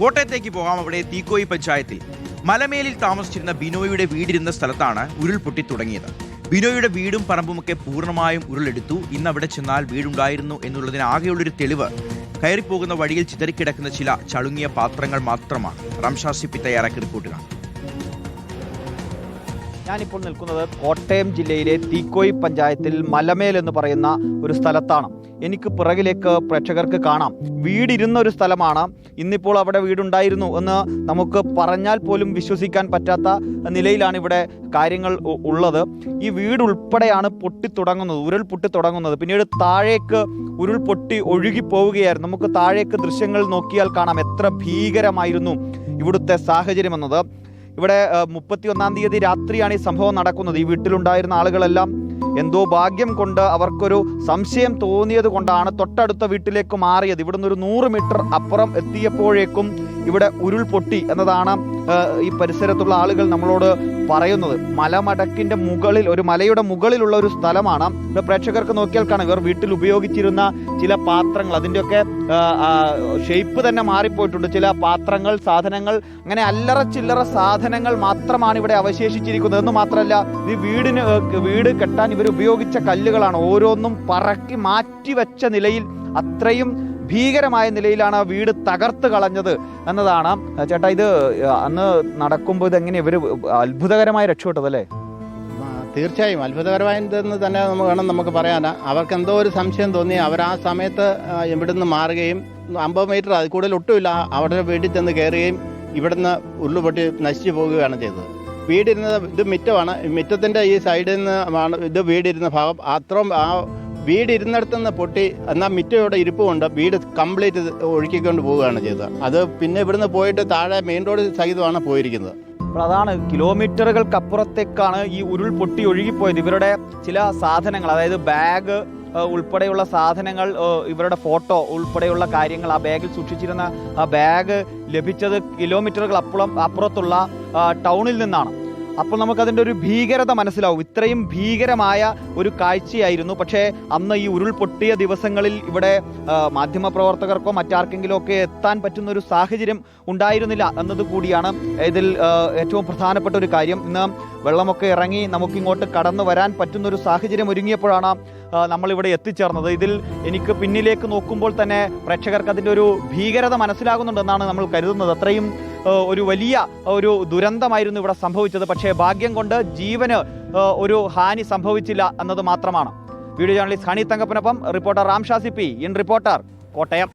കോട്ടയത്തേക്ക് പോകാം. അവിടെ തീക്കോയി പഞ്ചായത്തിൽ മലമേലിൽ താമസിച്ചിരുന്ന ബിനോയുടെ വീടിരുന്ന സ്ഥലത്താണ് ഉരുൾപൊട്ടി തുടങ്ങിയത്. ബിനോയുടെ വീടും പറമ്പുമൊക്കെ പൂർണ്ണമായും ഉരുളെടുത്തു. ഇന്ന് അവിടെ ചെന്നാൽ വീടുണ്ടായിരുന്നു എന്നുള്ളതിന് ആകെയുള്ളൊരു തെളിവ് കയറിപ്പോകുന്ന വഴിയിൽ ചിതറിക്കിടക്കുന്ന ചില ചളുങ്ങിയ പാത്രങ്ങൾ മാത്രമാണ്. റംഷാദ് സിപ്പി തയ്യാറാക്കിയ റിപ്പോർട്ടുകൾ. ഞാനിപ്പോൾ നിൽക്കുന്നത് കോട്ടയം ജില്ലയിലെ തീക്കോയി പഞ്ചായത്തിൽ മലമേൽ എന്ന് പറയുന്ന ഒരു സ്ഥലത്താണ്. എനിക്ക് പിറകിലേക്ക് പ്രേക്ഷകർക്ക് കാണാം വീടിരുന്ന ഒരു സ്ഥലമാണ്. ഇന്നിപ്പോൾ അവിടെ വീടുണ്ടായിരുന്നു എന്ന് നമുക്ക് പറഞ്ഞാൽ പോലും വിശ്വസിക്കാൻ പറ്റാത്ത നിലയിലാണ് ഇവിടെ കാര്യങ്ങൾ ഉള്ളത്. ഈ വീട് ഉൾപ്പെടെയാണ് ഉരുൾ പൊട്ടി തുടങ്ങുന്നത്. പിന്നീട് താഴേക്ക് ഉരുൾ പൊട്ടി ഒഴുകിപ്പോവുകയായിരുന്നു. നമുക്ക് താഴേക്ക് ദൃശ്യങ്ങൾ നോക്കിയാൽ കാണാം എത്ര ഭീകരമായിരുന്നു ഇവിടുത്തെ സാഹചര്യം എന്നത്. ഇവിടെ 31-ാം തീയതി രാത്രിയാണ് ഈ സംഭവം നടക്കുന്നത്. ഈ വീട്ടിലുണ്ടായിരുന്ന ആളുകളെല്ലാം എന്തോ ഭാഗ്യം കൊണ്ട് അവർക്കൊരു സംശയം തോന്നിയത് കൊണ്ടാണ് തൊട്ടടുത്ത വീട്ടിലേക്ക് മാറിയത്. ഇവിടുന്ന് ഒരു 100 മീറ്റർ അപ്പുറം എത്തിയപ്പോഴേക്കും ഇവിടെ ഉരുൾപൊട്ടി എന്നതാണ് ഈ പരിസരത്തുള്ള ആളുകൾ നമ്മളോട് പറയുന്നത്. മലമടക്കിന്റെ മുകളിൽ, ഒരു മലയുടെ മുകളിലുള്ള ഒരു സ്ഥലമാണ്. ഇവിടെ പ്രേക്ഷകർക്ക് നോക്കിയാൽ കാണാം ഇവർ വീട്ടിൽ ഉപയോഗിച്ചിരുന്ന ചില പാത്രങ്ങൾ, അതിൻ്റെയൊക്കെ ഷേപ്പ് തന്നെ മാറിപ്പോയിട്ടുണ്ട്. ചില പാത്രങ്ങൾ, സാധനങ്ങൾ, അങ്ങനെ അല്ലറ ചില്ലറ സാധനങ്ങൾ മാത്രമാണ് ഇവിടെ അവശേഷിച്ചിരിക്കുന്നത്. എന്ന് മാത്രമല്ല ഈ വീട് കെട്ടാൻ ഇവർ ഉപയോഗിച്ച കല്ലുകളാണ് ഓരോന്നും പറക്കി മാറ്റിവെച്ച നിലയിൽ, അത്രയും ഭീകരമായ നിലയിലാണ് ആ വീട് തകർത്ത് കളഞ്ഞത് എന്നതാണ്. ചേട്ടാ, ഇത് അന്ന് നടക്കുമ്പോൾ ഇതെങ്ങനെ ഇവർ അത്ഭുതകരമായി രക്ഷപ്പെട്ടതല്ലേ? തീർച്ചയായും അത്ഭുതകരമായതെന്ന് തന്നെ നമുക്ക് പറയാനാ. അവർക്ക് എന്തോ ഒരു സംശയം തോന്നി. അവർ ആ സമയത്ത് ഇവിടുന്ന് മാറുകയും 50 മീറ്റർ അതിൽ കൂടുതൽ ഒട്ടുമില്ല അവരുടെ വീട്ടിൽ ചെന്ന് കയറുകയും ഇവിടുന്ന് ഉരുളുപൊട്ടി നശിച്ചു പോവുകയാണ് ചെയ്തത്. വീടിരുന്നത് ഇത് മിറ്റമാണ്. മിറ്റത്തിൻ്റെ ഈ സൈഡിൽ നിന്ന് ഇത് വീടിരുന്ന ഭാഗം. അത്രയും ആ വീടിരുന്നിടത്തു നിന്ന് പൊട്ടി. എന്നാൽ മിറ്റയുടെ ഇരിപ്പുകൊണ്ട് വീട് കംപ്ലീറ്റ് ഒഴുക്കിക്കൊണ്ട് പോവുകയാണ് ചെയ്തത്. അത് പിന്നെ ഇവിടുന്ന് പോയിട്ട് താഴെ മെയിൻ റോഡ് സഹിതമാണ് പോയിരിക്കുന്നത്. അപ്പോൾ അതാണ്, കിലോമീറ്ററുകൾക്കപ്പുറത്തേക്കാണ് ഈ ഉരുൾ പൊട്ടി ഒഴുകിപ്പോയത്. ഇവരുടെ ചില സാധനങ്ങൾ, അതായത് ബാഗ് ഉൾപ്പെടെയുള്ള സാധനങ്ങൾ, ഇവരുടെ ഫോട്ടോ ഉൾപ്പെടെയുള്ള കാര്യങ്ങൾ ആ ബാഗിൽ സൂക്ഷിച്ചിരുന്ന ആ ബാഗ് ലഭിച്ചത് കിലോമീറ്ററുകൾ അപ്പുറത്തുള്ള ടൗണിൽ നിന്നാണ്. അപ്പോൾ നമുക്കതിൻ്റെ ഒരു ഭീകരത മനസ്സിലാവും. ഇത്രയും ഭീകരമായ ഒരു കാഴ്ചയായിരുന്നു. പക്ഷേ അന്ന് ഈ ഉരുൾ പൊട്ടിയ ദിവസങ്ങളിൽ ഇവിടെ മാധ്യമപ്രവർത്തകർക്കോ മറ്റാർക്കെങ്കിലും ഒക്കെ എത്താൻ പറ്റുന്ന ഒരു സാഹചര്യം ഉണ്ടായിരുന്നില്ല എന്നത് കൂടിയാണ് ഇതിൽ ഏറ്റവും പ്രധാനപ്പെട്ട ഒരു കാര്യം. ഇന്ന് വെള്ളമൊക്കെ ഇറങ്ങി നമുക്കിങ്ങോട്ട് കടന്നു വരാൻ പറ്റുന്നൊരു സാഹചര്യം ഒരുങ്ങിയപ്പോഴാണ് നമ്മളിവിടെ എത്തിച്ചേർന്നത്. ഇതിൽ എനിക്ക് പിന്നിലേക്ക് നോക്കുമ്പോൾ തന്നെ പ്രേക്ഷകർക്ക് അതിൻ്റെ ഒരു ഭീകരത മനസ്സിലാകുന്നുണ്ടെന്നാണ് നമ്മൾ കരുതുന്നത്. അത്രയും ഒരു വലിയ ഒരു ദുരന്തമായിരുന്നു ഇവിടെ സംഭവിച്ചത്. പക്ഷേ ഭാഗ്യം കൊണ്ട് ജീവന് ഒരു ഹാനി സംഭവിച്ചില്ല എന്നത് മാത്രമാണ്. വീഡിയോ ജേർണലിസ്റ്റ് ഹണി തങ്കപ്പനൊപ്പം reporter Ramshad Sippy, in reporter, Kottayam.